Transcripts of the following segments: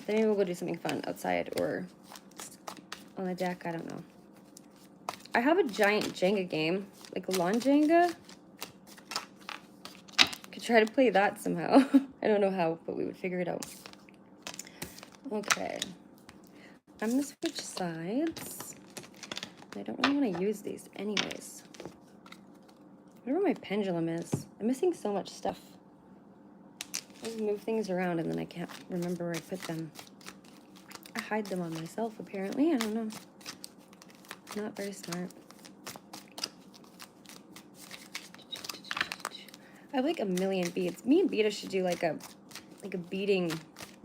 Then maybe we'll go do something fun outside or on the deck. I don't know. I have a giant Jenga game, like a lawn Jenga. Could try to play that somehow. I don't know how, but we would figure it out. Okay. I'm gonna switch sides. I don't really want to use these anyways. I wonder where my pendulum is. I'm missing so much stuff. I just move things around and then I can't remember where I put them. I hide them on myself, apparently. I don't know. Not very smart. I have like a million beads. Me and Beta should do like a beading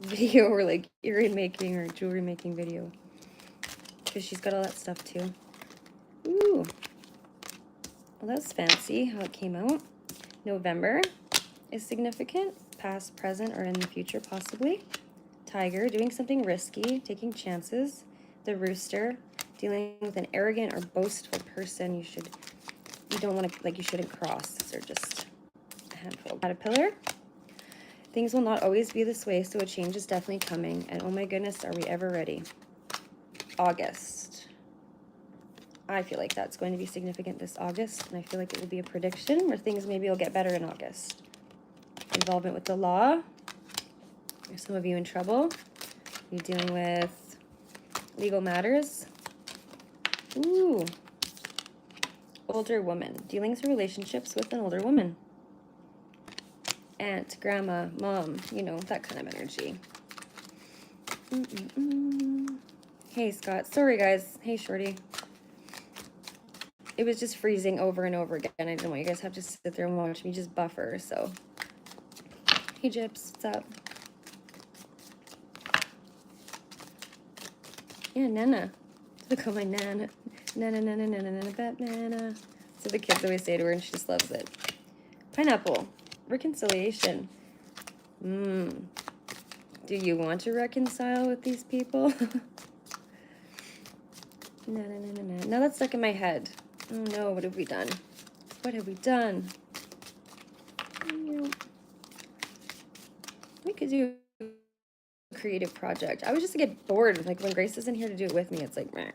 video or like earring making or jewelry making video. Because she's got all that stuff too. Ooh. Well, that's fancy how it came out. November is significant. Past, present, or in the future, possibly. Tiger, doing something risky, taking chances. The rooster, dealing with an arrogant or boastful person you don't want to, like, you shouldn't cross. These are just a handful. Caterpillar, things will not always be this way, so a change is definitely coming. And oh my goodness, are we ever ready? August. I feel like that's going to be significant this August, and I feel like it will be a prediction where things maybe will get better in August. Involvement with the law. Are some of you in trouble? Are you dealing with legal matters? Ooh. Older woman. Dealings or relationships with an older woman. Aunt, grandma, mom, you know, that kind of energy. Hey, Scott. Sorry, guys. Hey, Shorty. It was just freezing over and over again. I didn't want you guys to have to sit there and watch me just buffer, so. Hey, Gyps, what's up? Yeah, Nana. Look at my Nana. Nana, Nana, Nana, Nana, Batmana. So the kids always say to her, and she just loves it. Pineapple. Reconciliation. Do you want to reconcile with these people? Nana, Nana, Nana. Now that's stuck in my head. Oh no, what have we done? What have we done? We could do a creative project. I was just get bored. Like when Grace isn't here to do it with me, it's like, meh.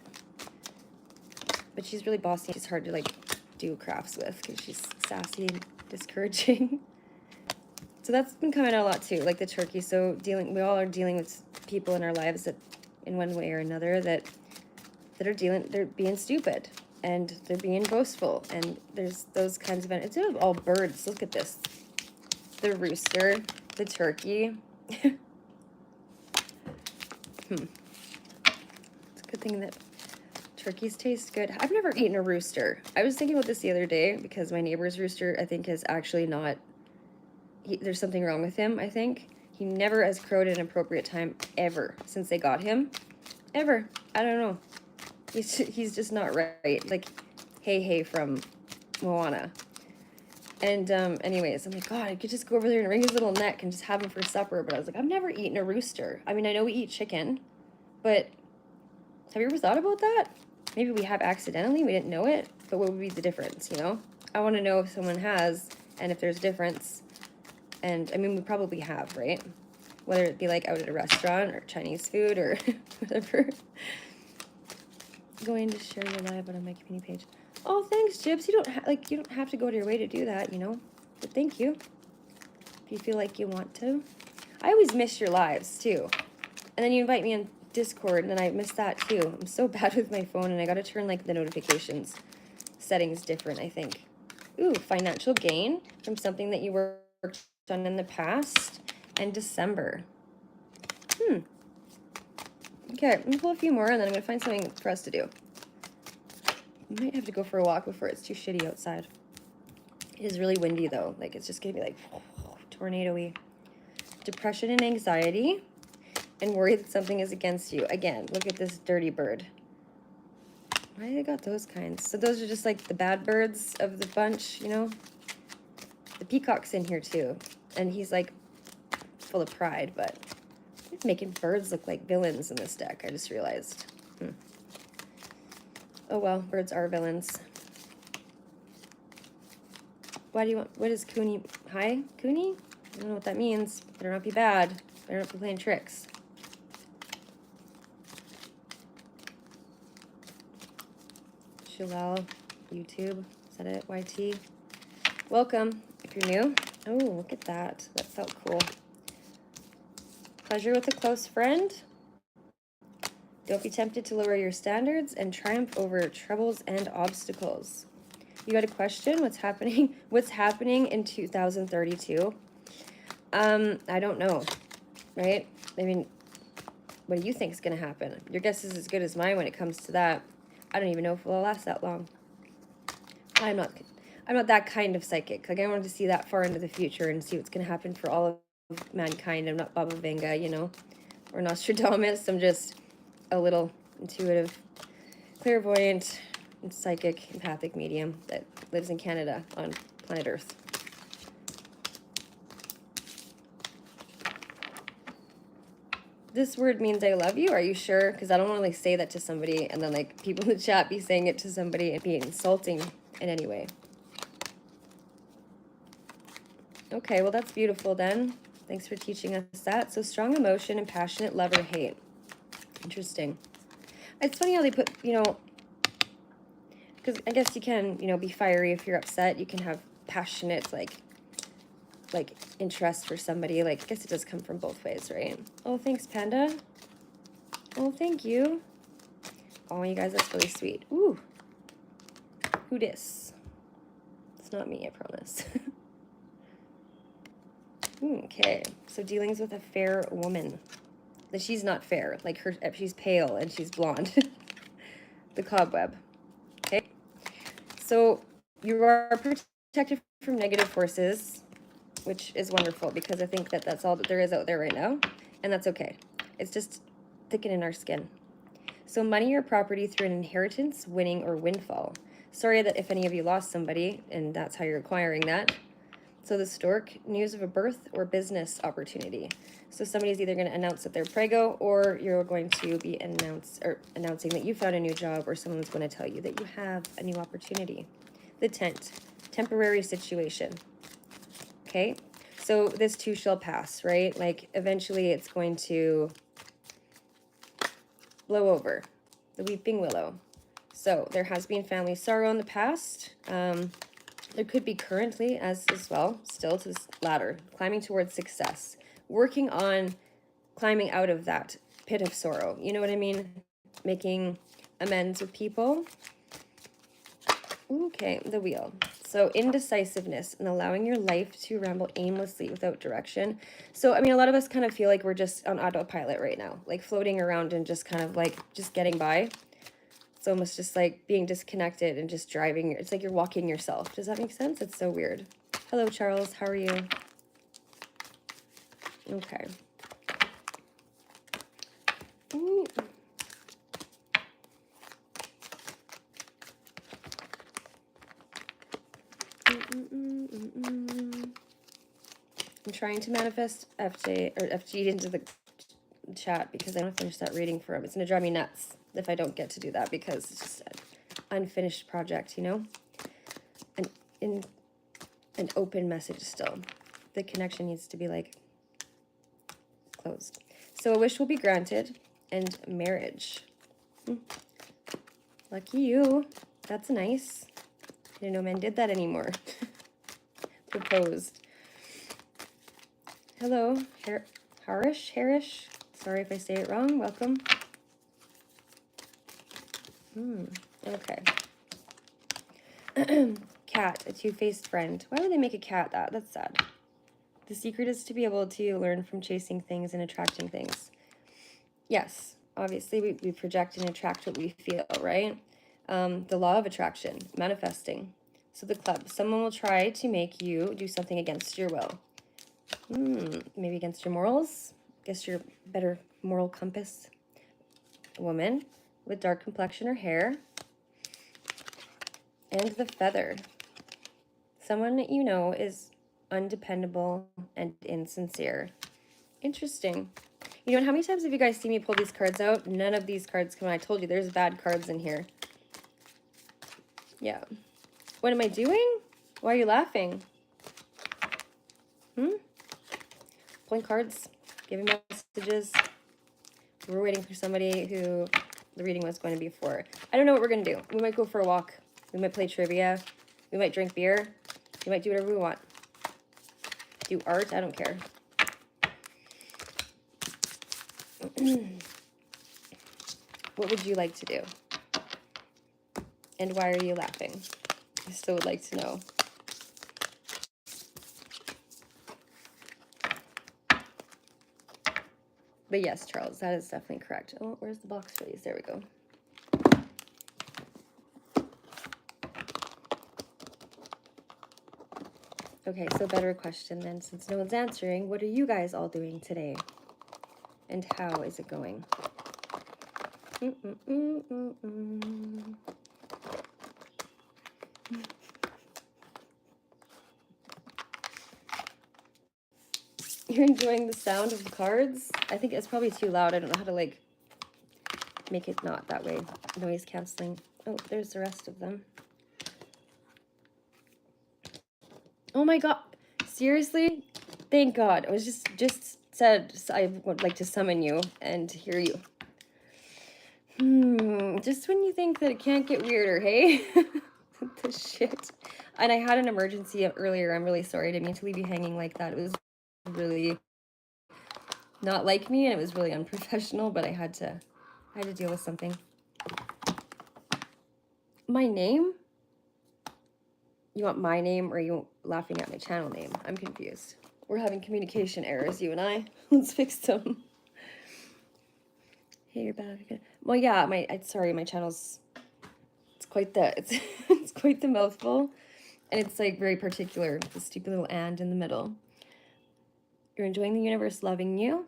But she's really bossy. She's hard to like do crafts with because she's sassy and discouraging. So that's been coming out a lot too, like the turkey. So we all are dealing with people in our lives that, in one way or another, they're being stupid and they're being boastful, and there's those kinds of. It's all birds. Look at this. The rooster. The turkey. It's a good thing that turkeys taste good. I've never eaten a rooster. I was thinking about this the other day because my neighbor's rooster, I think, is actually not... there's something wrong with him, I think. He never has crowed at an appropriate time ever since they got him. Ever. I don't know. He's just not right. Like, hey from Moana. And anyways, I'm like, God, I could just go over there and wring his little neck and just have him for supper. But I was like, I've never eaten a rooster. I mean, I know we eat chicken, but have you ever thought about that? Maybe we have accidentally, we didn't know it, but what would be the difference, you know? I want to know if someone has, and if there's a difference. And I mean, we probably have, right? Whether it be like out at a restaurant or Chinese food or whatever. Going to share your live on my community page. Oh, thanks, Jibs. You don't have to go to your way to do that, you know. But thank you. If you feel like you want to. I always miss your lives too. And then you invite me on Discord, and then I miss that too. I'm so bad with my phone, and I gotta turn like the notifications settings different, I think. Ooh, financial gain from something that you worked on in the past. And December. Okay, I'm gonna pull a few more, and then I'm gonna find something for us to do. I might have to go for a walk before it's too shitty outside. It is really windy though. Like it's just gonna be like tornado-y. Depression and anxiety, and worry that something is against you. Again, look at this dirty bird. Why they got those kinds? So those are just like the bad birds of the bunch, you know? The peacock's in here too, and he's like full of pride, but he's making birds look like villains in this deck, I just realized. Oh well, birds are villains. What is Cooney? Hi, Cooney? I don't know what that means. Better not be bad. Better not be playing tricks. Jalal, YouTube. Is that it? YT. Welcome, if you're new. Oh, look at that. That felt cool. Pleasure with a close friend. Don't be tempted to lower your standards and triumph over troubles and obstacles. You got a question? What's happening? What's happening in 2032? I don't know, right? I mean, what do you think is going to happen? Your guess is as good as mine when it comes to that. I don't even know if it will last that long. I'm not that kind of psychic. Like, I wanted to see that far into the future and see what's going to happen for all of mankind. I'm not Baba Vanga, you know, or Nostradamus. I'm just a little intuitive, clairvoyant, and psychic, empathic medium that lives in Canada on planet Earth. This word means I love you. Are you sure? Because I don't want to like say that to somebody and then like people in the chat be saying it to somebody and be insulting in any way. Okay, well that's beautiful then. Thanks for teaching us that. So strong emotion and passionate love or hate. Interesting. It's funny how they put, you know, because I guess you can, you know, be fiery if you're upset. You can have passionate, like interest for somebody. Like, I guess it does come from both ways, right? Oh, thanks, Panda. Oh, thank you. Oh, you guys, that's really sweet. Ooh. Who dis? It's not me, I promise. Okay, so dealings with a fair woman. She's not fair. Like, she's pale and she's blonde. The cobweb. Okay. So you are protected from negative forces, which is wonderful because I think that that's all that there is out there right now, and that's okay. It's just thickening our skin. So money or property through an inheritance, winning, or windfall. Sorry that if any of you lost somebody, and that's how you're acquiring that. So the stork, news of a birth or business opportunity. So somebody's either going to announce that they're prego, or you're going to be announcing that you found a new job, or someone's going to tell you that you have a new opportunity. The tent, temporary situation. Okay, so this too shall pass, right? Like eventually it's going to blow over. The weeping willow. So there has been family sorrow in the past. There could be currently as well, still to this ladder, climbing towards success, working on climbing out of that pit of sorrow. You know what I mean? Making amends with people. Okay, the wheel. So indecisiveness and allowing your life to ramble aimlessly without direction. So, I mean, a lot of us kind of feel like we're just on autopilot right now, like floating around and just kind of like just getting by. It's almost just like being disconnected and just driving. It's like you're walking yourself. Does that make sense? It's so weird. Hello, Charles. How are you? Okay. Ooh. I'm trying to manifest FG into the chat because I don't finish that reading for him. It's going to drive me nuts if I don't get to do that because it's just an unfinished project, you know? An open message still. The connection needs to be like closed. So a wish will be granted and marriage. Lucky you. That's nice. I didn't know men did that anymore. Proposed. Hello, Harish. Sorry if I say it wrong. Welcome. Okay. Cat, a two-faced friend. Why would they make a cat that? That's sad. The secret is to be able to learn from chasing things and attracting things. Yes, obviously we project and attract what we feel, right? The law of attraction, manifesting. So the club, someone will try to make you do something against your will. Maybe against your morals, against your better moral compass. A woman with dark complexion or hair. And the feather. Someone that you know is undependable and insincere. Interesting. You know, how many times have you guys seen me pull these cards out? None of these cards come out. I told you there's bad cards in here. Yeah. What am I doing? Why are you laughing? Pulling cards, giving messages. We're waiting for somebody who the reading was going to be for. I don't know what we're going to do. We might go for a walk. We might play trivia. We might drink beer. We might do whatever we want. Do art. I don't care. What would you like to do? And why are you laughing? I still would like to know. But yes, Charles, that is definitely correct. Oh, where's the box for these? There we go. Okay, so better question then, since no one's answering. What are you guys all doing today? And how is it going? You're enjoying the sound of the cards? I think it's probably too loud. I don't know how to, like, make it not that way. Noise canceling. Oh, there's the rest of them. Oh my god. Seriously? Thank God. I was just said I would like to summon you and hear you. Just when you think that it can't get weirder, hey? The shit. And I had an emergency earlier. I'm really sorry. I didn't mean to leave you hanging like that. It was really not like me, and it was really unprofessional, but I had to deal with something. My name? You want my name, or are you laughing at my channel name? I'm confused. We're having communication errors, you and I. Let's fix them. Hey, you're back again. Well, yeah, sorry, my channel's, it's quite the, it's quite the mouthful. And it's like very particular, the stupid little and in the middle. You're enjoying the universe loving you.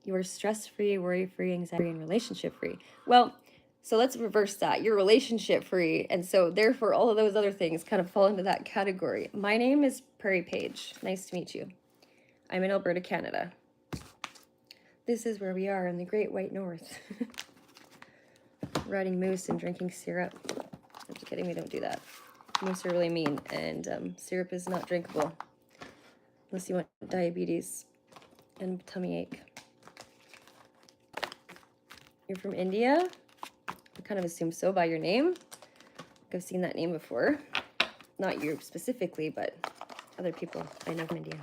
You are stress-free, worry-free, anxiety, and relationship-free. Well, so let's reverse that. You're relationship-free, and so therefore all of those other things kind of fall into that category. My name is Prairie Page. Nice to meet you. I'm in Alberta, Canada. This is where we are in the Great White North. Riding moose and drinking syrup. I'm just kidding, we don't do that. Moose are really mean, and syrup is not drinkable. Unless you want diabetes and tummy ache. You're from India? I kind of assume so by your name. I've seen that name before. Not you specifically, but other people I know from India.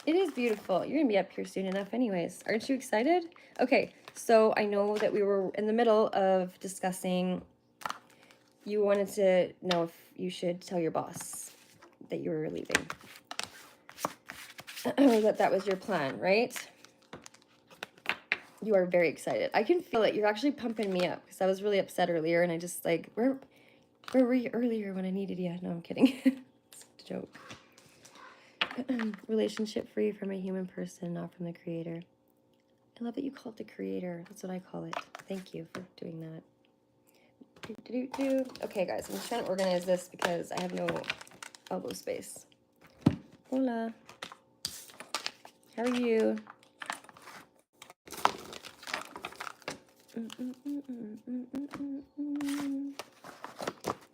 It is beautiful. You're going to be up here soon enough anyways. Aren't you excited? Okay, so I know that we were in the middle of discussing, you wanted to know if you should tell your boss that you were leaving. that was your plan, right? You are very excited. I can feel it. You're actually pumping me up because I was really upset earlier, and I just like, where were you earlier when I needed you? No, I'm kidding. It's a joke. Relationship free from a human person, not from the creator. I love that you call it the creator. That's what I call it. Thank you for doing that. Okay, guys, I'm just trying to organize this because I have no elbow space. Hola. How are you?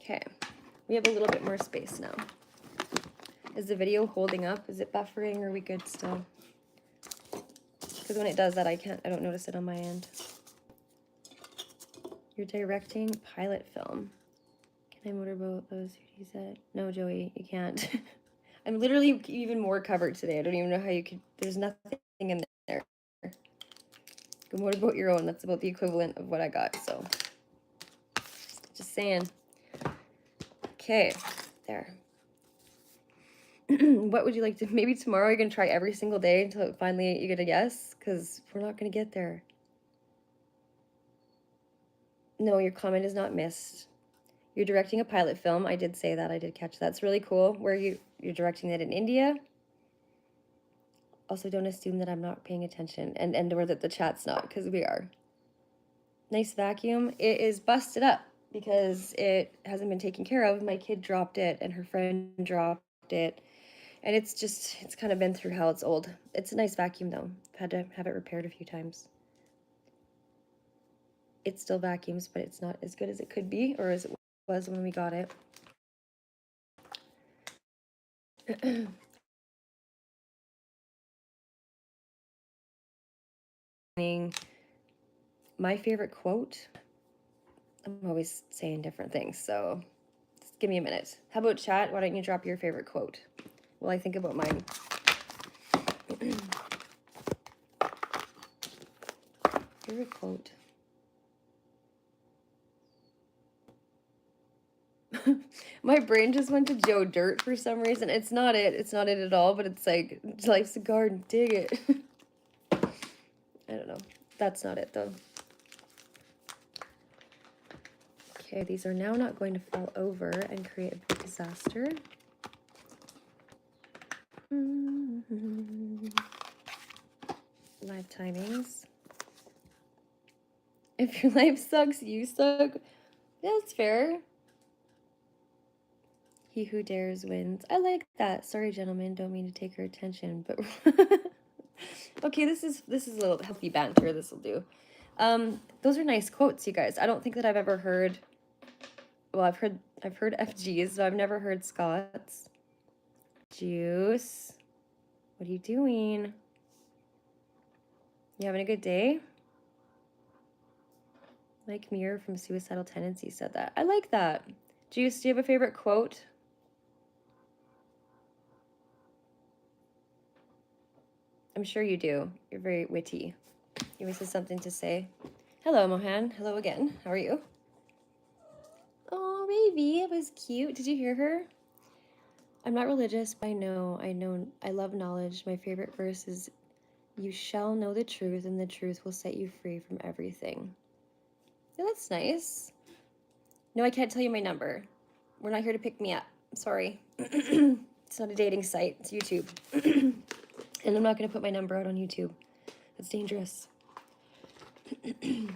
Okay, we have a little bit more space now. Is the video holding up? Is it buffering? Or are we good still? Because when it does that, I don't notice it on my end. You're directing pilot film. Can I motorboat those duties at? No, Joey, you can't. I'm literally even more covered today. I don't even know how you could. There's nothing in there. Go motorboat your own. That's about the equivalent of what I got. So, just saying. Okay, there. What would you like to? Maybe tomorrow you're gonna try every single day until finally you get a yes. Because we're not gonna get there. No, your comment is not missed. You're directing a pilot film. I did say that. I did catch that. It's really cool. Where you're directing it in India. Also, don't assume that I'm not paying attention and or that the chat's not, because we are. Nice vacuum. It is busted up because it hasn't been taken care of. My kid dropped it and her friend dropped it. And it's kind of been through hell. It's old. It's a nice vacuum though. I've had to have it repaired a few times. It still vacuums, but it's not as good as it could be or as it was when we got it. my favorite quote. I'm always saying different things, so just give me a minute. How about chat? Why don't you drop your favorite quote while I think about mine? Favorite quote. My brain just went to Joe Dirt for some reason. It's not it. It's not it at all, but it's like, life's a garden, dig it. I don't know. That's not it, though. Okay, these are now not going to fall over and create a big disaster. Live timings. If your life sucks, you suck. Yeah, that's fair. He who dares wins. I like that. Sorry, gentlemen, don't mean to take your attention, but okay, this is a little healthy banter. This will do. Those are nice quotes, you guys. I don't think that I've ever heard. Well, I've heard FGs, but I've never heard Scott's. Juice, what are you doing? You having a good day? Mike Muir from Suicidal Tendencies said that. I like that. Juice, do you have a favorite quote? I'm sure you do. You're very witty. You always have something to say. Hello, Mohan. Hello again. How are you? Oh, baby, it was cute. Did you hear her? I'm not religious, but I know, I love knowledge. My favorite verse is, you shall know the truth, and the truth will set you free from everything. Yeah, that's nice. No, I can't tell you my number. We're not here to pick me up. I'm sorry. It's not a dating site. It's YouTube. And I'm not going to put my number out on YouTube. That's dangerous. I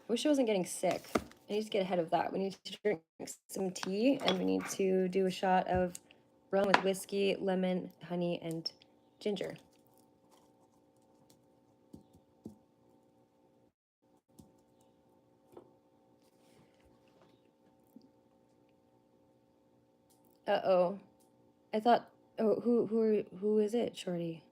wish I wasn't getting sick. I need to get ahead of that. We need to drink some tea, and we need to do a shot of rum with whiskey, lemon, honey, and ginger. Uh-oh. I thought, oh, who is it, Shorty?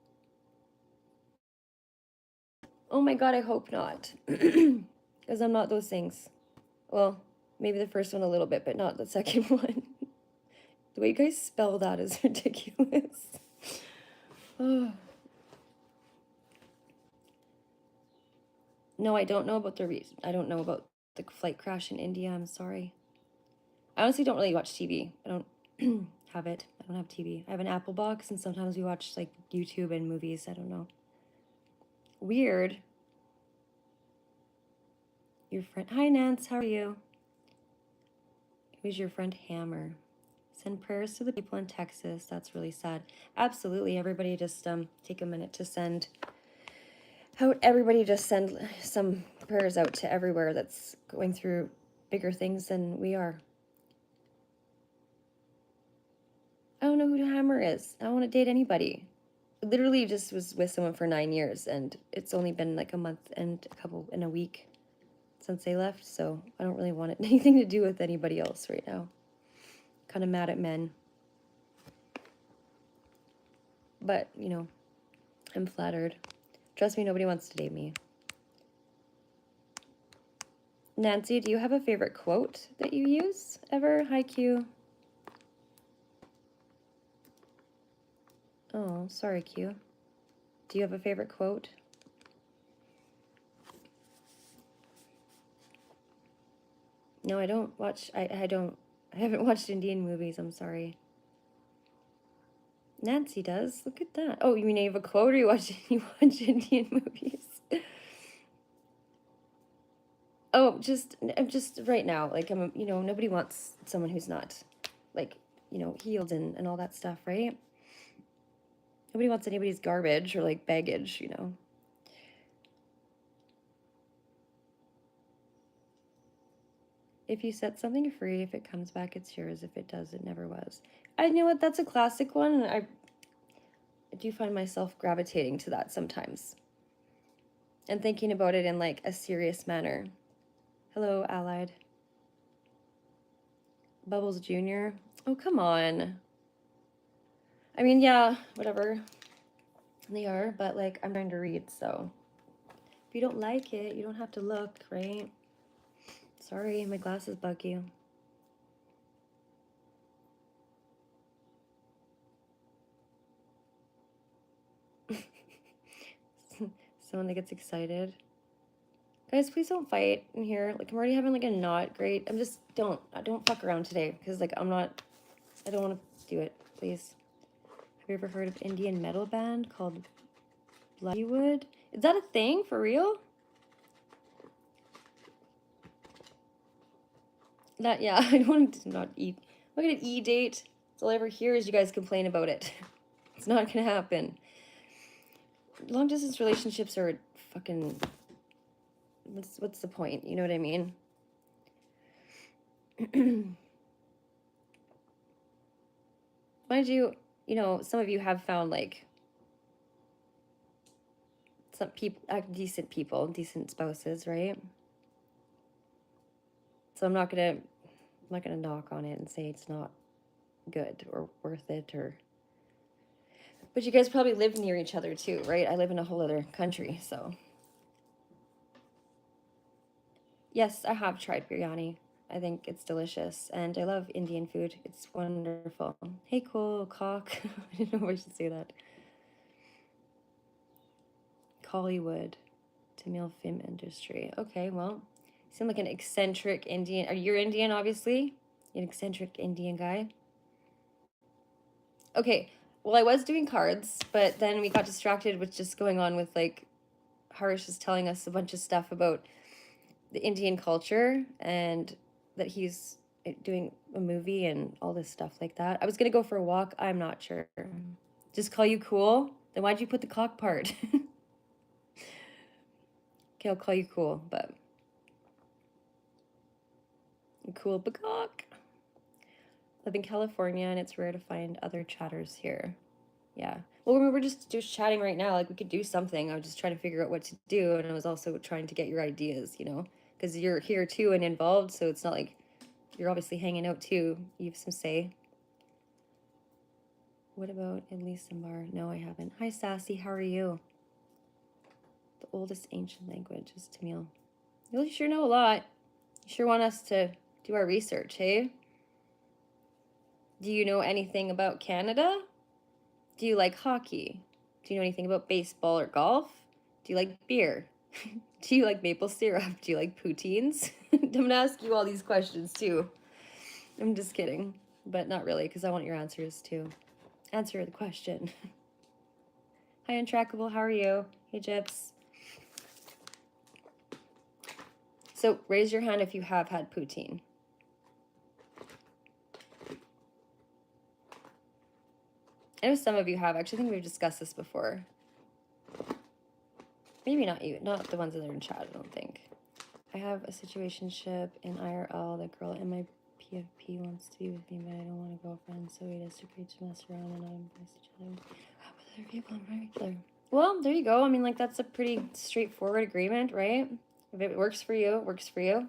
Oh my God, I hope not. Because I'm not those things. Well, maybe the first one a little bit, but not the second one. The way you guys spell that is ridiculous. Oh. No, I don't know about I don't know about the flight crash in India. I'm sorry. I honestly don't really watch TV. I don't have it. I don't have TV. I have an Apple box, and sometimes we watch like YouTube and movies. I don't know. Weird. Your friend. Hi, Nance. How are you? Who's your friend Hammer? Send prayers to the people in Texas. That's really sad. Absolutely. Everybody just take a minute to send out. Everybody just send some prayers out to everywhere that's going through bigger things than we are. I don't know who Hammer is. I don't want to date anybody. Literally just was with someone for 9 years, and it's only been like a month and a week since they left, so I don't really want anything to do with anybody else right now. Kind of mad at men. But, you know, I'm flattered. Trust me, nobody wants to date me. Nancy, do you have a favorite quote that you use ever? Hi, Q. Oh, sorry, Q. Do you have a favorite quote? No, I don't watch, I haven't watched Indian movies, I'm sorry. Nancy does. Look at that. Oh, you mean you have a quote, or you watch Indian movies? Oh, I'm just right now. Like, you know, nobody wants someone who's not, like, you know, healed and all that stuff, right? Nobody wants anybody's garbage or like baggage, you know. If you set something free, if it comes back, it's yours. If it does, it never was. I know what, that's a classic one, and I do find myself gravitating to that sometimes. And thinking about it in like a serious manner. Hello, Allied. Bubbles Jr. Oh, come on. I mean, yeah, whatever. They are, but like, I'm trying to read, so If you don't like it, you don't have to look, right? Sorry, my glasses bug you. Someone that gets excited. Guys, please don't fight in here. Like, I'm already having like a not great. Don't fuck around today because like I don't want to do it. Please. Have you ever heard of Indian metal band called Bloodywood? Is that a thing for real? Yeah, I don't want to not eat. I'm not gonna e-date. That's all I ever hear is you guys complain about it. It's not gonna happen. Long distance relationships are fucking. What's the point? You know what I mean? Mind you, some of you have found like some people, decent people, decent spouses, right? So I'm not gonna knock on it and say it's not good or worth it or. But you guys probably live near each other too, right? I live in a whole other country, so. Yes, I have tried biryani. I think it's delicious, and I love Indian food. It's wonderful. Hey, cool cock. I didn't know if I should say that. Collywood, Tamil film industry. Okay, well, you seem like an eccentric Indian. Are you Indian, obviously? You're an eccentric Indian guy. Okay, well, I was doing cards, but then we got distracted with just going on with like Harish is telling us a bunch of stuff about the Indian culture and that he's doing a movie and all this stuff like that. I was gonna go for a walk. I'm not sure. Just call you cool? Then why'd you put the cock part? Okay, I'll call you cool, but cool cock. Live in California and it's rare to find other chatters here. Yeah. Well, we were just chatting right now. Like we could do something. I was just trying to figure out what to do, and I was also trying to get your ideas. Because you're here too and involved, so it's not like you're obviously hanging out too. You have some say. What about Elise Bar? No, I haven't. Hi, Sassy. How are you? The oldest ancient language is Tamil. You sure know a lot. You sure want us to do our research, hey? Do you know anything about Canada? Do you like hockey? Do you know anything about baseball or golf? Do you like beer? Do you like maple syrup? Do you like poutines? I'm gonna ask you all these questions too. I'm just kidding, but not really, because I want your answers too. Answer the question. Hi, Untrackable. How are you? Hey, Gyps. So raise your hand if you have had poutine. I know some of you have. Actually, I think we've discussed this before. Maybe not you, not the ones that are in chat, I don't think. I have a situationship in IRL. The girl in my PFP wants to be with me, but I don't want a girlfriend, so we just agreed to mess around and not embrace each other with other people in regular. Well, there you go. I mean, like, that's a pretty straightforward agreement, right? If it works for you, it works for you. I feel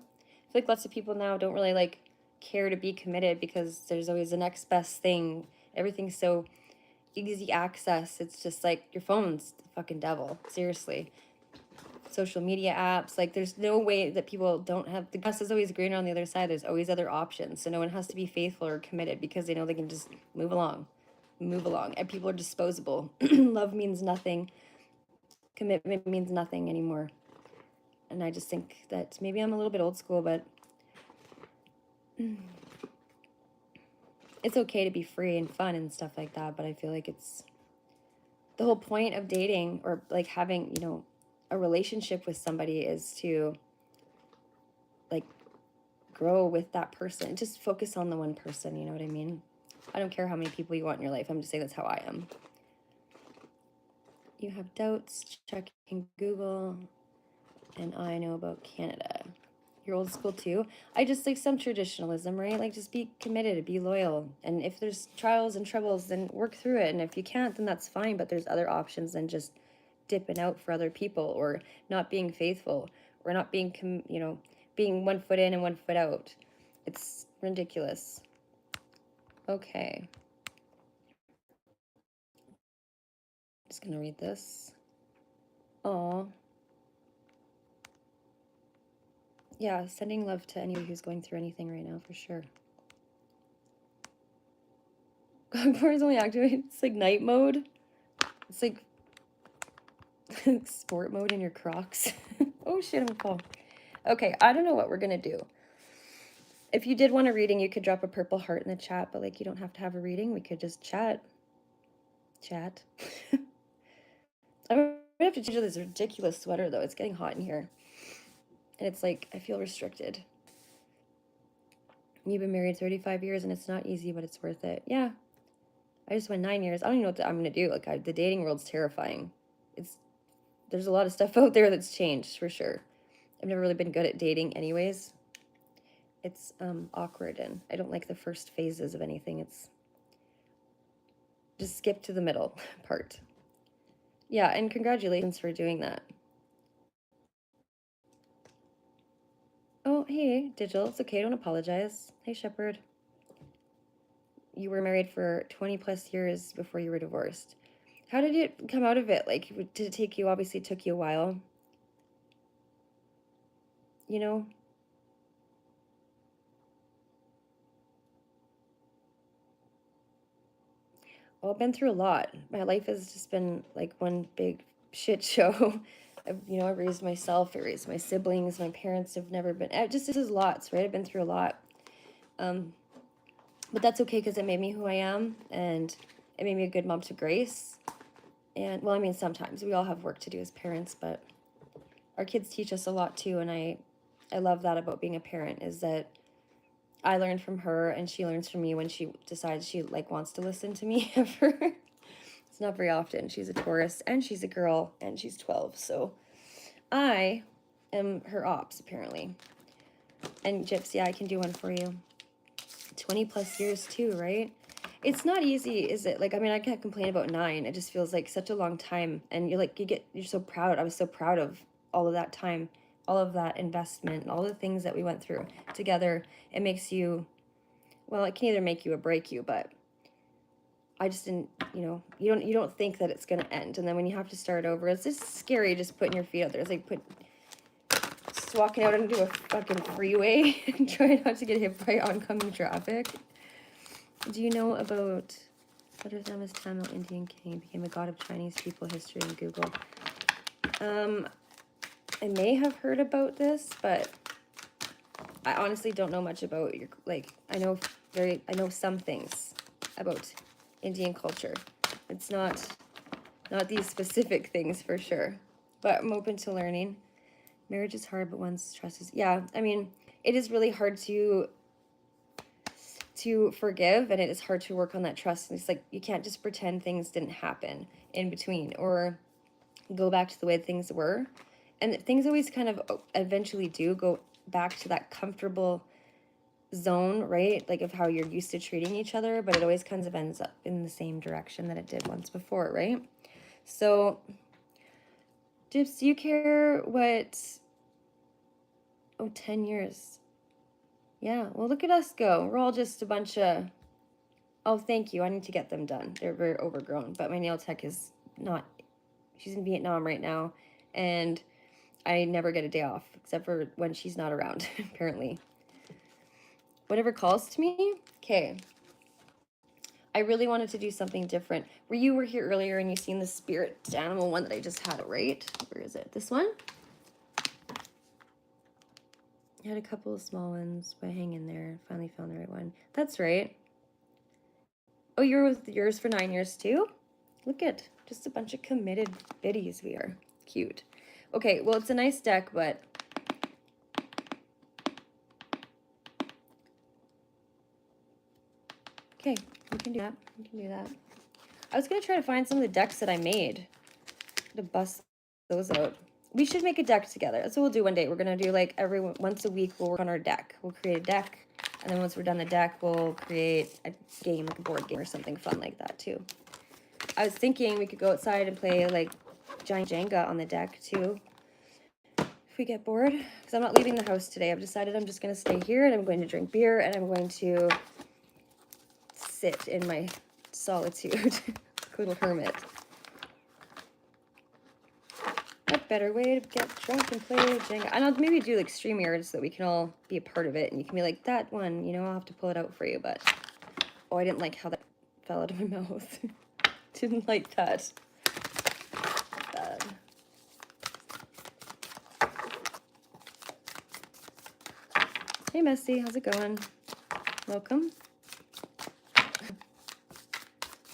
like lots of people now don't really, like, care to be committed because there's always the next best thing. Everything's so easy access. It's just like your phone's the fucking devil. Seriously. Social media apps, like there's no way that people don't have, the grass is always greener on the other side. There's always other options, so no one has to be faithful or committed because they know they can just move along, and people are disposable. Love means nothing, commitment means nothing anymore, and I just think that maybe I'm a little bit old school, but it's okay to be free and fun and stuff like that. But I feel like it's the whole point of dating or like having a relationship with somebody is to like grow with that person. Just focus on the one person, you know what I mean? I don't care how many people you want in your life. I'm just saying that's how I am. You have doubts, checking Google, and I know about Canada. You're old school too. I just like some traditionalism, right? Like just be committed, be loyal. And if there's trials and troubles, then work through it. And if you can't, then that's fine. But there's other options than just dipping out for other people or not being faithful or not being, being 1 foot in and 1 foot out. It's ridiculous. Okay. Just gonna read this. Oh, Yeah, sending love to anyone who's going through anything right now, for sure. Concord is only activated. It's like night mode. It's like sport mode in your Crocs. Oh shit, I'm gonna fall. Okay, I don't know what we're gonna do. If you did want a reading, you could drop a purple heart in the chat, but like you don't have to have a reading. We could just chat. Chat. I'm gonna have to change this ridiculous sweater though. It's getting hot in here. And it's like, I feel restricted. You've been married 35 years and it's not easy, but it's worth it. Yeah. I just went 9 years. I don't even know what I'm going to do. Like, the dating world's terrifying. There's a lot of stuff out there that's changed, for sure. I've never really been good at dating anyways. It's awkward, and I don't like the first phases of anything. It's just skip to the middle part. Yeah, and congratulations for doing that. Oh, hey, Digital. It's okay. Don't apologize. Hey, Shepherd. You were married for 20 plus years before you were divorced. How did it come out of it? Like, did it take you, obviously it took you a while, you know? Well, I've been through a lot. My life has just been like one big shit show. I've raised myself, I raised my siblings, my parents have never been, this is lots, right? I've been through a lot. But that's okay because it made me who I am, and it made me a good mom to Grace. And, well, I mean, sometimes we all have work to do as parents, but our kids teach us a lot too, and I love that about being a parent, is that I learn from her and she learns from me when she decides she like wants to listen to me ever. It's not very often. She's a Taurus and she's a girl and she's 12. So I am her ops apparently. And Gypsy, I can do one for you. 20 plus years too, right? It's not easy, is it? Like, I mean, I can't complain about 9. It just feels like such a long time. And you're so proud. I was so proud of all of that time, all of that investment, all the things that we went through together. It makes you, well, it can either make you or break you, but I just didn't, you don't think that it's gonna end. And then when you have to start over, it's just scary just putting your feet out there. It's like just walking out into a fucking freeway and trying not to get hit by oncoming traffic. Do you know about what is known as Tamil Indian king became a god of Chinese people history in Google? I may have heard about this, but I honestly don't know much about your, like, I know some things about Indian culture. It's not these specific things for sure, but I'm open to learning. Marriage is hard, but once trust is, yeah, I mean, it is really hard to forgive, and it is hard to work on that trust. And it's like, you can't just pretend things didn't happen in between or go back to the way things were. And things always kind of eventually do go back to that comfortable zone, right? Like of how you're used to treating each other, but it always kind of ends up in the same direction that it did once before, right? So, Dips, do you care what, 10 years. Yeah, well, look at us go. We're all just a bunch of, oh, thank you. I need to get them done. They're very overgrown, but my nail tech is not, she's in Vietnam right now, and I never get a day off, except for when she's not around, apparently. Whatever calls to me? Okay. I really wanted to do something different. You were here earlier and you seen the spirit animal one that I just had, right? Where is it? This one? I had a couple of small ones, but hang in there. Finally found the right one. That's right. Oh, you were with yours for 9 years too? Look at, just a bunch of committed biddies we are. Cute. Okay, well, it's a nice deck, but okay, we can do that. We can do that. I was gonna try to find some of the decks that I made to bust those out. We should make a deck together. That's what we'll do one day. We're gonna do like once a week. We'll work on our deck. We'll create a deck, and then once we're done the deck, we'll create a game, like a board game or something fun like that too. I was thinking we could go outside and play like giant Jenga on the deck too, if we get bored. Because I'm not leaving the house today. I've decided I'm just gonna stay here, and I'm going to drink beer, and I'm going to sit in my solitude, little hermit. better way to get drunk and play Jenga. And I'll maybe do like StreamYard so that we can all be a part of it. And you can be like, that one, you know, I'll have to pull it out for you. But, oh, I didn't like how that fell out of my mouth. Didn't like that. Bad. Hey, Messy, how's it going? Welcome.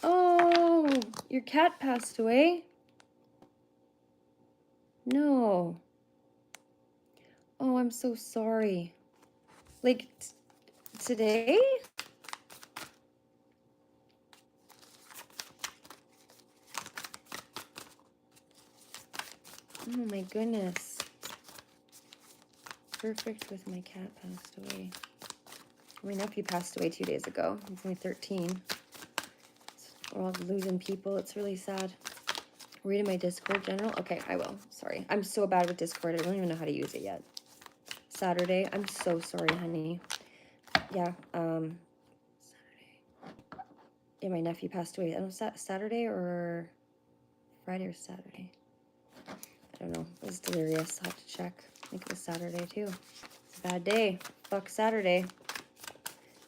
Oh, your cat passed away? No. Oh, I'm so sorry. Like, today? Oh my goodness. Perfect with my cat passed away. My nephew passed away 2 days ago. He's only 13. We're all losing people. It's really sad. Read in my Discord, General? Okay, I will. Sorry. I'm so bad with Discord. I don't even know how to use it yet. Saturday. I'm so sorry, honey. Yeah, Saturday. Yeah, my nephew passed away. I don't know, Saturday or Friday or Saturday. I don't know. It was delirious. I'll have to check. I think it was Saturday, too. It's a bad day. Fuck Saturday.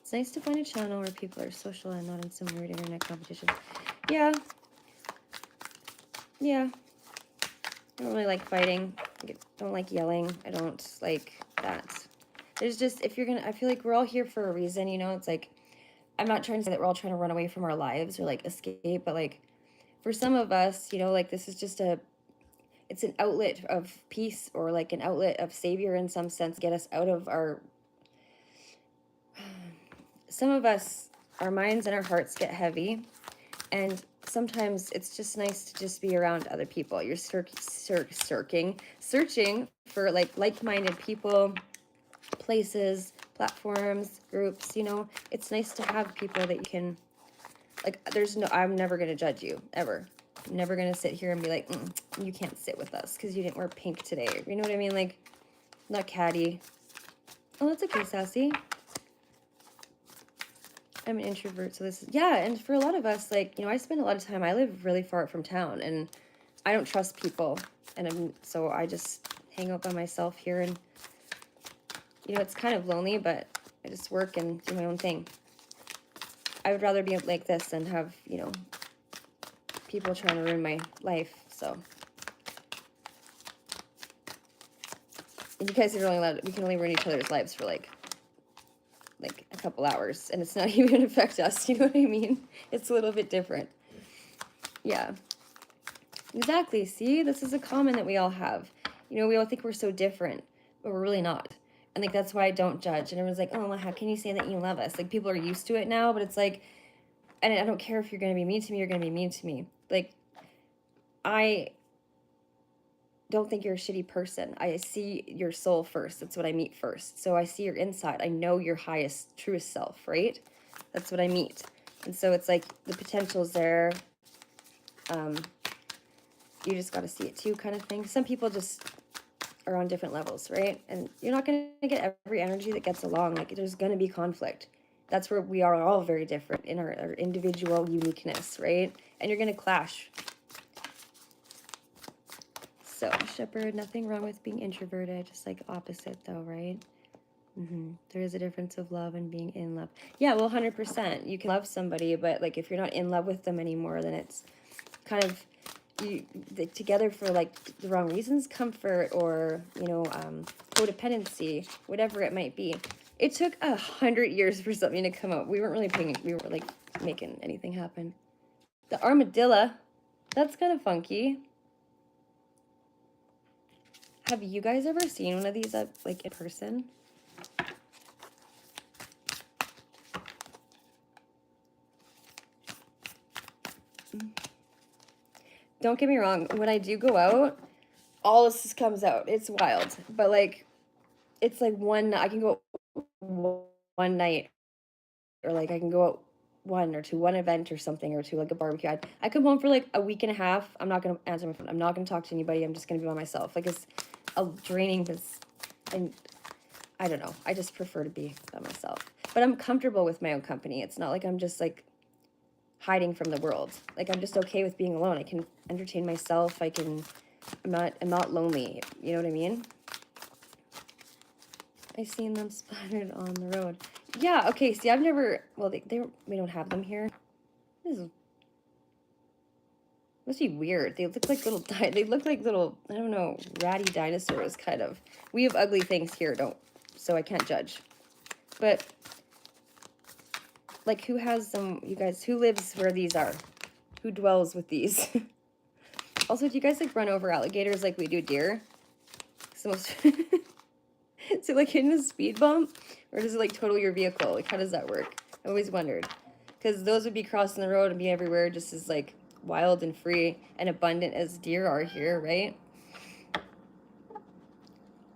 It's nice to find a channel where people are social and not in some weird internet competition. Yeah. Yeah. I don't really like fighting. I don't like yelling. I don't like that. There's just, if you're gonna, I feel like we're all here for a reason, you know? It's like, I'm not trying to say that we're all trying to run away from our lives or like escape, but like, for some of us, you know, like this is just it's an outlet of peace or like an outlet of savior in some sense, get us out of our, some of us, our minds and our hearts get heavy, and sometimes it's just nice to just be around other people. You're searching for like-minded people, places, platforms, groups, you know. It's nice to have people that you can, like, I'm never going to judge you, ever. I'm never going to sit here and be like, you can't sit with us because you didn't wear pink today. You know what I mean? Like, not catty. Oh, that's okay, Sassy. I'm an introvert, so this is, yeah, and for a lot of us, like, you know, I spend a lot of time, I live really far from town, and I don't trust people, and so I just hang out by myself here, and, you know, it's kind of lonely, but I just work and do my own thing. I would rather be like this than have, you know, people trying to ruin my life, so. And you guys are only allowed, we can only ruin each other's lives for like a couple hours, and it's not even gonna affect us, you know what I mean? It's a little bit different. Yeah. Exactly, see? This is a common that we all have. You know, we all think we're so different, but we're really not. And like, that's why I don't judge. And everyone's like, oh, well, how can you say that you love us? Like, people are used to it now, but it's like, and I don't care if you're gonna be mean to me, you're gonna be mean to me. Like, I don't think you're a shitty person. I see your soul first. That's what I meet first. So I see your inside. I know your highest, truest self, right? That's what I meet. And so it's like the potential's there. You just got to see it too, kind of thing. Some people just are on different levels, right? And you're not going to get every energy that gets along. Like, there's going to be conflict. That's where we are all very different in our individual uniqueness, right? And you're going to clash. So, Shepherd, nothing wrong with being introverted, just like opposite though, right? There is a difference of love and being in love. Yeah, well, 100%. You can love somebody, but like if you're not in love with them anymore, then it's kind of together for like the wrong reasons, comfort or, you know, codependency, whatever it might be. It took 100 years for something to come out. We weren't like making anything happen. The armadillo, that's kind of funky. Have you guys ever seen one of these like in person? Don't get me wrong, when I do go out, all this just comes out. It's wild. But like, it's like I can go one night, or like I can go out one event or something, or to like a barbecue. I come home for like a week and a half. I'm not going to answer my phone. I'm not going to talk to anybody. I'm just going to be by myself. Like, it's draining, and I don't know. I just prefer to be by myself. But I'm comfortable with my own company. It's not like I'm just like hiding from the world. Like, I'm just okay with being alone. I can entertain myself. I can I'm not lonely. You know what I mean? I seen them splattered on the road. Yeah, okay, see, I've never, well, we don't have them here. This is, must be weird. They look like little, they look like little, I don't know, ratty dinosaurs, kind of. We have ugly things here, so I can't judge. But, like, who has them, you guys, who lives where these are? Who dwells with these? Also, do you guys, like, run over alligators like we do deer? It's the most... Is it, like, hitting a speed bump? Or does it, like, total your vehicle? Like, how does that work? I always wondered. Because those would be crossing the road and be everywhere just as, like, wild and free and abundant as deer are here, right?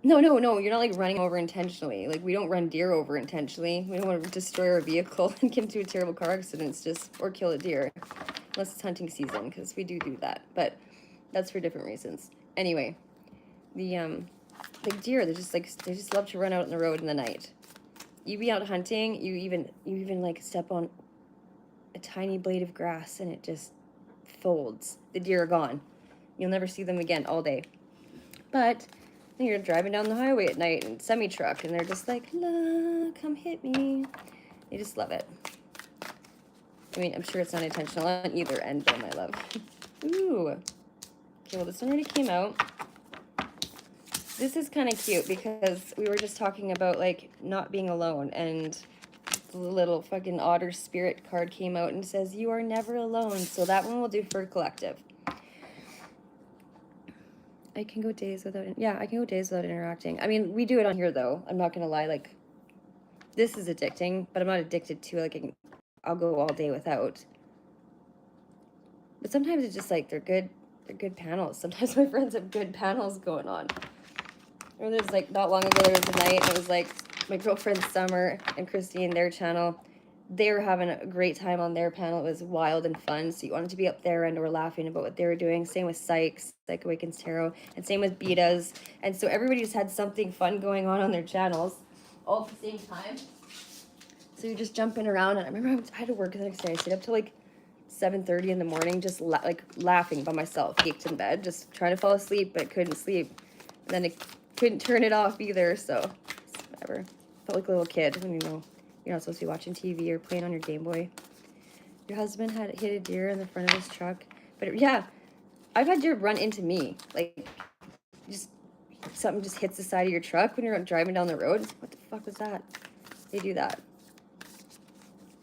No, you're not, like, running over intentionally. Like, we don't run deer over intentionally. We don't want to destroy our vehicle and get into a terrible car accident or kill a deer. Unless it's hunting season, because we do that. But that's for different reasons. Anyway, like deer, they just love to run out in the road in the night. You be out hunting, you even like step on a tiny blade of grass and it just folds. The deer are gone. You'll never see them again all day. But then you're driving down the highway at night in semi-truck and they're just like, la, come hit me. They just love it. I mean, I'm sure it's not intentional on either end though, my love. Ooh. Okay, well this one already came out. This is kind of cute because we were just talking about, like, not being alone, and the little fucking otter spirit card came out and says, you are never alone, so that one will do for collective. I can go days without, I can go days without interacting. I mean, we do it on here, though. I'm not going to lie, like, this is addicting, but I'm not addicted to it. Like, I'll go all day without. But sometimes it's just, like, they're good panels. Sometimes my friends have good panels going on. Or there's, like, not long ago, there was a night, and it was, like, my girlfriend Summer and Christine, their channel, they were having a great time on their panel. It was wild and fun, so you wanted to be up there and we're laughing about what they were doing. Same with Psych Awakens Tarot, and same with Betas. And so everybody just had something fun going on their channels, all at the same time. So you're just jumping around, and I remember I had to work the next day. I stayed up till, like, 7:30 in the morning, just, laughing by myself, geeked in bed, just trying to fall asleep, but couldn't sleep. And then it couldn't turn it off either, so whatever. Felt like a little kid when you're not supposed to be watching TV or playing on your Game Boy. Your husband had hit a deer in the front of his truck. But yeah, I've had deer run into me. Like, just something just hits the side of your truck when you're driving down the road. What the fuck was that? They do that.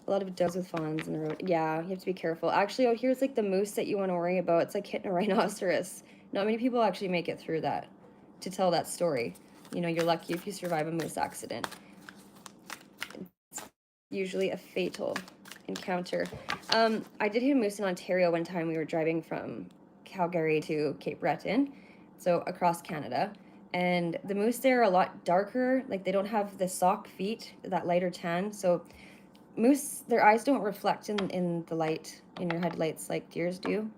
A lot of does with fawns in the road. Yeah, you have to be careful. Actually, oh, here's like the moose that you want to worry about. It's like hitting a rhinoceros. Not many people actually make it through that to tell that story. You know, you're lucky if you survive a moose accident. It's usually a fatal encounter. I did hit a moose in Ontario one time. We were driving from Calgary to Cape Breton, so across Canada. And the moose there are a lot darker. Like, they don't have the sock feet, that lighter tan. So moose, their eyes don't reflect in the light, in your headlights, like deers do,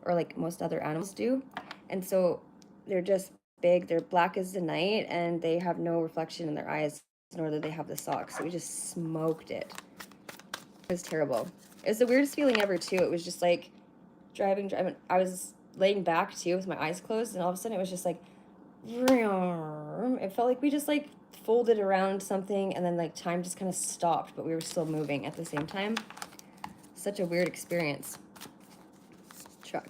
or like most other animals do. And so they're just big, they're black as the night, and they have no reflection in their eyes, nor do they have the socks. So we just smoked it. It was terrible. It was the weirdest feeling ever, too. It was just like driving. I was laying back, too, with my eyes closed, and all of a sudden it was just like, it felt like we just like folded around something, and then like time just kind of stopped, but we were still moving at the same time. Such a weird experience. Truck.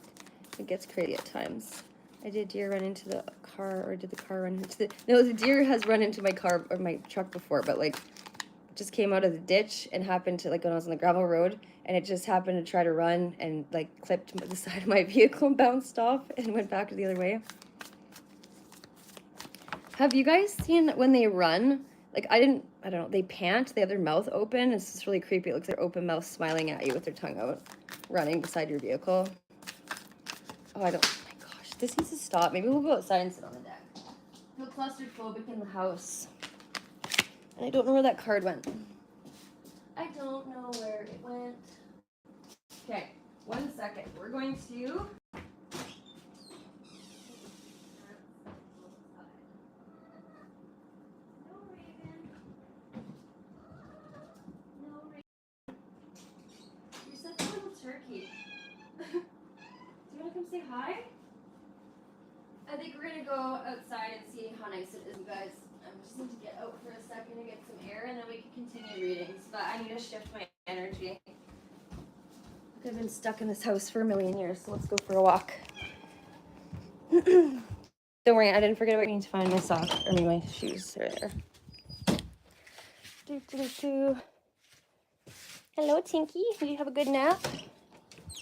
It gets crazy at times. I did deer run into the car, or did the car run into the... No, the deer has run into my car or my truck before, but like just came out of the ditch and happened to, like, when I was on the gravel road, and it just happened to try to run and like clipped the side of my vehicle and bounced off and went back the other way. Have you guys seen when they run? Like, I don't know, they pant, they have their mouth open. It's just really creepy. It looks like their open mouth smiling at you with their tongue out, running beside your vehicle. Oh, oh my gosh, this needs to stop. Maybe we'll go outside and sit on the deck. I feel claustrophobic in the house. And I don't know where that card went. I don't know where it went. Okay, 1 second. We're going to... Turkey. Do you want to come say hi? I think we're gonna go outside and see how nice it is, you guys. I just need to get out for a second to get some air, and then we can continue readings. But I need to shift my energy. I've been stuck in this house for a million years, so let's go for a walk. Don't worry, I didn't forget about me to find my socks. I mean, my shoes are there. Hello, Tinky. Did you have a good nap?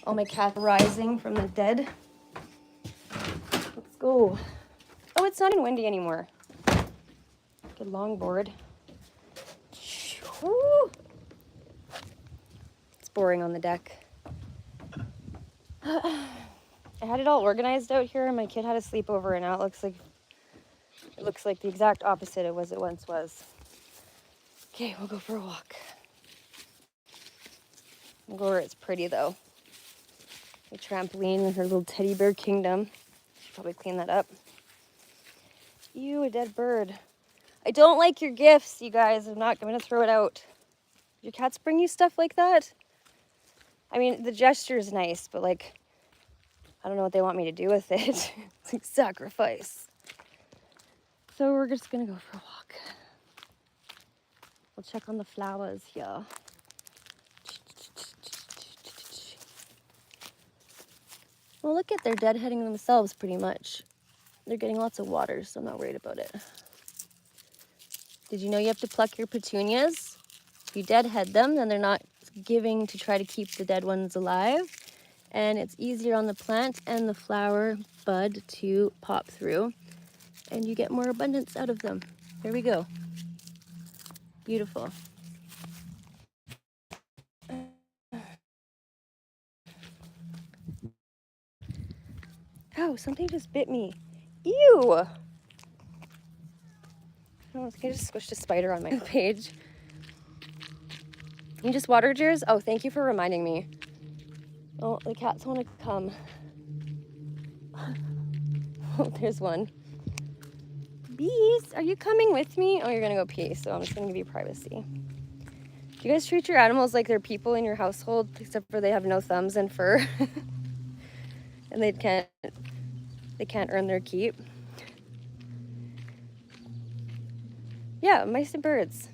All my cats rising from the dead. Let's go. Oh, it's not even windy anymore. Good longboard. Woo. It's boring on the deck. I had it all organized out here, and my kid had a sleepover, and now it looks like the exact opposite of what it once was. Okay, we'll go for a walk. We'll go where it's pretty though. The trampoline in her little teddy bear kingdom. Should probably clean that up. Ew, a dead bird. I don't like your gifts, you guys. I'm gonna throw it out. Your cats bring you stuff like that? I mean, the gesture is nice, but like, I don't know what they want me to do with it. It's like sacrifice. So we're just gonna go for a walk. We'll check on the flowers here. Well, look at, they're deadheading themselves pretty much. They're getting lots of water, so I'm not worried about it. Did you know you have to pluck your petunias? If you deadhead them, then they're not giving to try to keep the dead ones alive. And it's easier on the plant and the flower bud to pop through. And you get more abundance out of them. There we go. Beautiful. Oh, something just bit me. Ew! Oh, I think I just squished a spider on my page. You just watered yours? Oh, thank you for reminding me. Oh, the cats want to come. Oh, there's one. Bees, are you coming with me? Oh, you're gonna go pee, so I'm just gonna give you privacy. Do you guys treat your animals like they're people in your household, except for they have no thumbs and fur? And they can't earn their keep? Yeah, mice and birds.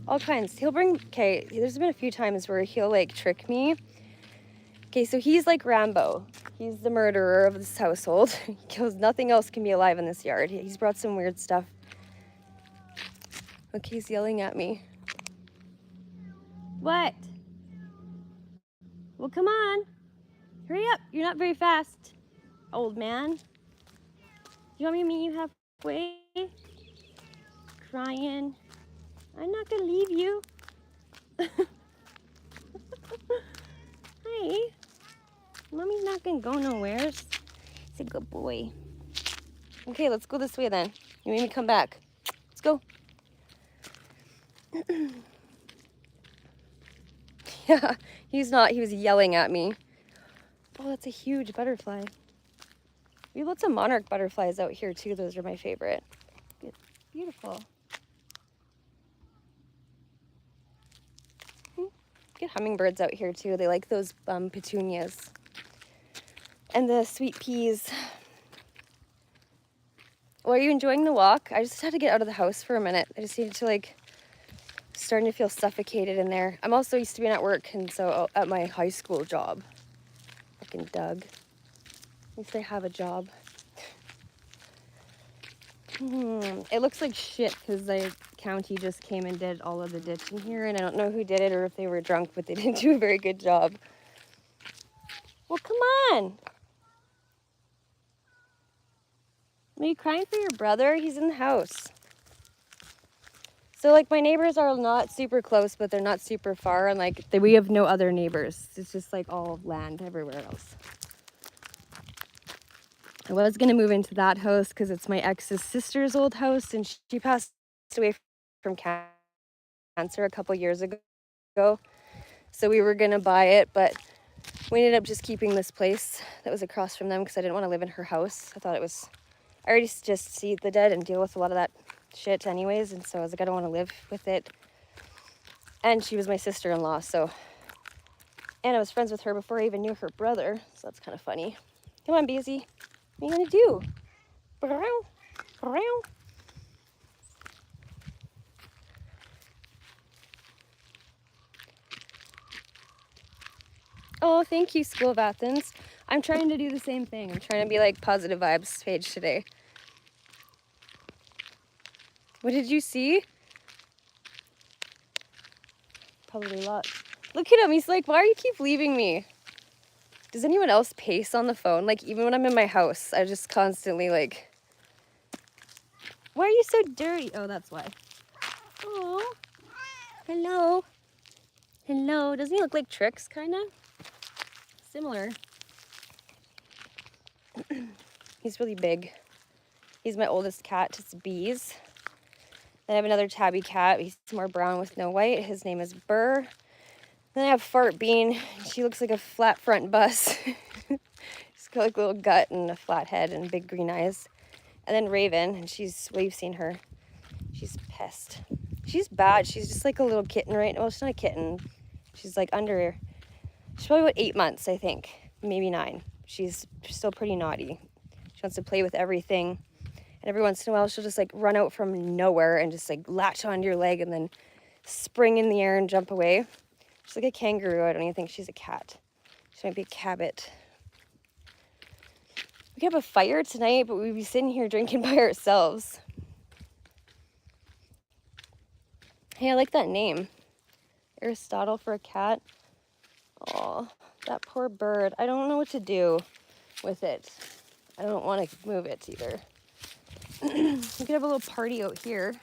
All kinds. Okay, there's been a few times where he'll like trick me. Okay, so he's like Rambo. He's the murderer of this household. He kills, nothing else can be alive in this yard. He's brought some weird stuff. Okay, he's yelling at me. What? Well, come on. Hurry up. You're not very fast, old man. You want me to meet you halfway? Crying. I'm not gonna leave you. Hi. Mommy's not gonna go nowhere. He's a good boy. Okay, let's go this way then. You made me come back. Let's go. Yeah, he's not. He was yelling at me. Oh, that's a huge butterfly. We have lots of monarch butterflies out here too. Those are my favorite. Beautiful. Get hummingbirds out here too. They like those petunias. And the sweet peas. Well, are you enjoying the walk? I just had to get out of the house for a minute. I just needed to starting to feel suffocated in there. I'm also used to being at work, and so at my high school job. Fucking Doug. At least I have a job. It looks like shit because the county just came and did all of the ditching here, and I don't know who did it or if they were drunk, but they didn't do a very good job. Well, come on. Are you crying for your brother? He's in the house. So my neighbors are not super close, but they're not super far, and we have no other neighbors. It's just all land everywhere else. I was gonna move into that house because it's my ex's sister's old house, and she passed away from cancer a couple years ago. So we were gonna buy it, but we ended up just keeping this place that was across from them because I didn't want to live in her house. I already just see the dead and deal with a lot of that shit anyways, and so I was like, I don't want to live with it. And she was my sister-in-law, and I was friends with her before I even knew her brother, so that's kind of funny. Come on, Beezy. What are you gonna do? Oh, thank you, School of Athens. I'm trying to do the same thing. I'm trying to be like positive vibes page today. What did you see? Probably lots. Look at him. He's like, why do you keep leaving me? Does anyone else pace on the phone? Like, even when I'm in my house, I just constantly like, why are you so dirty? Oh, that's why. Oh, hello. Hello. Doesn't he look like Trix, kind of? Similar. He's really big. He's my oldest cat. It's Bees. Then I have another tabby cat. He's more brown with no white. His name is Burr. Then I have Fart Bean. She looks like a flat front bus. She's got like a little gut and a flat head and big green eyes. And then Raven, and well, you've seen her. She's pissed. She's bad. She's just like a little kitten right now. Well, she's not a kitten. She's like she's probably about 8 months, I think. Maybe 9. She's still pretty naughty. She wants to play with everything. And every once in a while, she'll just like run out from nowhere and just like latch onto your leg and then spring in the air and jump away. She's like a kangaroo. I don't even think she's a cat. She might be a cabbit. We could have a fire tonight, but we'd be sitting here drinking by ourselves. Hey, I like that name. Aristotle for a cat. Oh, that poor bird. I don't know what to do with it. I don't want to move it either. We could have a little party out here.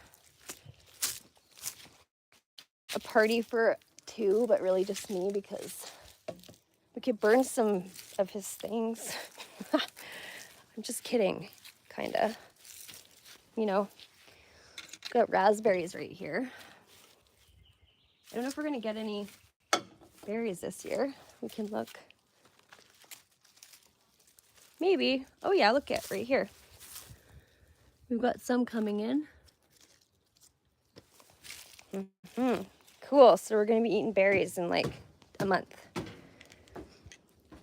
A party for 2, but really just me because we could burn some of his things. I'm just kidding, kind of. You know, got raspberries right here. I don't know if we're going to get any berries this year. We can look. Maybe. Oh yeah, look at right here. We've got some coming in. Cool. So we're going to be eating berries in like a month.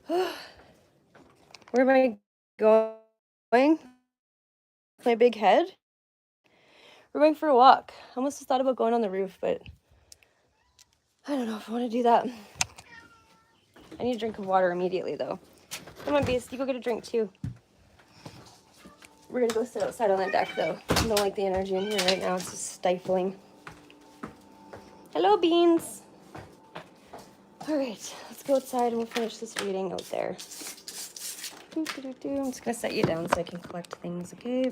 Where am I going? My big head? We're going for a walk. I almost thought about going on the roof, but I don't know if I want to do that. I need a drink of water immediately, though. Come on, Beast. You go get a drink, too. We're going to go sit outside on the deck, though. I don't like the energy in here right now. It's just stifling. Hello, Beans. All right. Let's go outside and we'll finish this reading out there. I'm just going to set you down so I can collect things. Okay.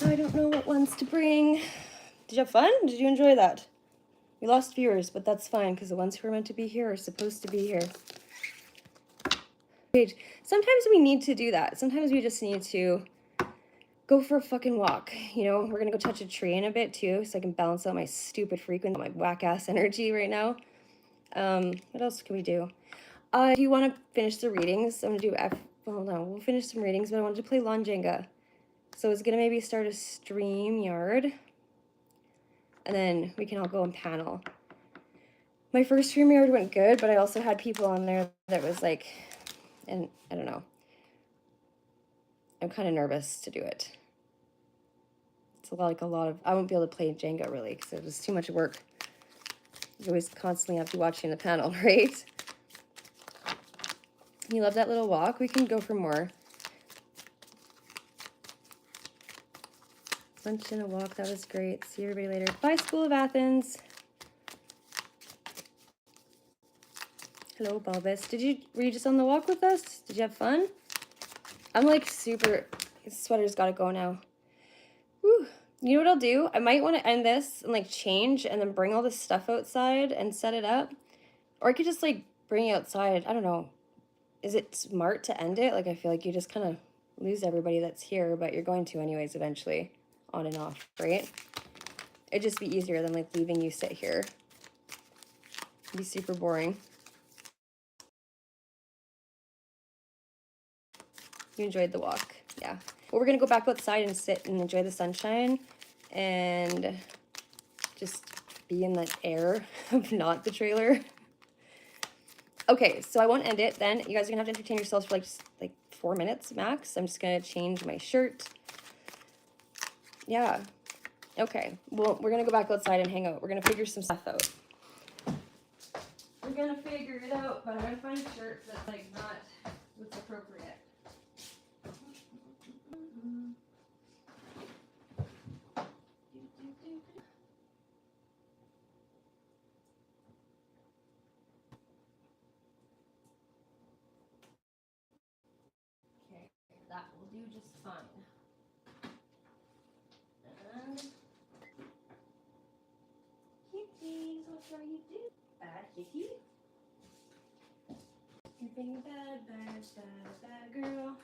I don't know what ones to bring. Did you have fun? Did you enjoy that? We lost viewers, but that's fine because the ones who are meant to be here are supposed to be here. Sometimes we need to do that. Sometimes we just need to go for a fucking walk. You know, we're going to go touch a tree in a bit too so I can balance out my stupid frequency, my whack-ass energy right now. What else can we do? Do you want to finish the readings? I'm going to do hold on, we'll finish some readings, but I wanted to play Lawn Jenga. So it's going to maybe start a StreamYard. And then we can all go and panel. My first StreamYard went good, but I also had people on there that was like, and I don't know. I'm kind of nervous to do it. It's like a lot of, I won't be able to play Jenga really because it was too much work. You always constantly have to be watching the panel, right? You love that little walk? We can go for more. Lunch and a walk, that was great. See everybody later. Bye, School of Athens. Hello, Bulbous. Were you just on the walk with us? Did you have fun? I'm like super, his sweater's gotta go now. Whew. You know what I'll do? I might want to end this and like change and then bring all this stuff outside and set it up. Or I could just like bring it outside. I don't know. Is it smart to end it? Like I feel like you just kind of lose everybody that's here, but you're going to anyways eventually. On and off, right? It'd just be easier than like leaving you sit here. It'd be super boring. You enjoyed the walk, yeah. Well, we're gonna go back outside and sit and enjoy the sunshine and just be in the air of not the trailer. Okay, so I won't end it then. You guys are gonna have to entertain yourselves for like 4 minutes max. I'm just gonna change my shirt. Yeah. Okay. Well, we're gonna go back outside and hang out. We're gonna figure some stuff out. We're gonna figure it out, but I'm gonna find a shirt that's like not what's appropriate. Okay, that will do just fine. And kitties, what are you doing? Bad kitty. You're being a bad, bad, bad, bad girl.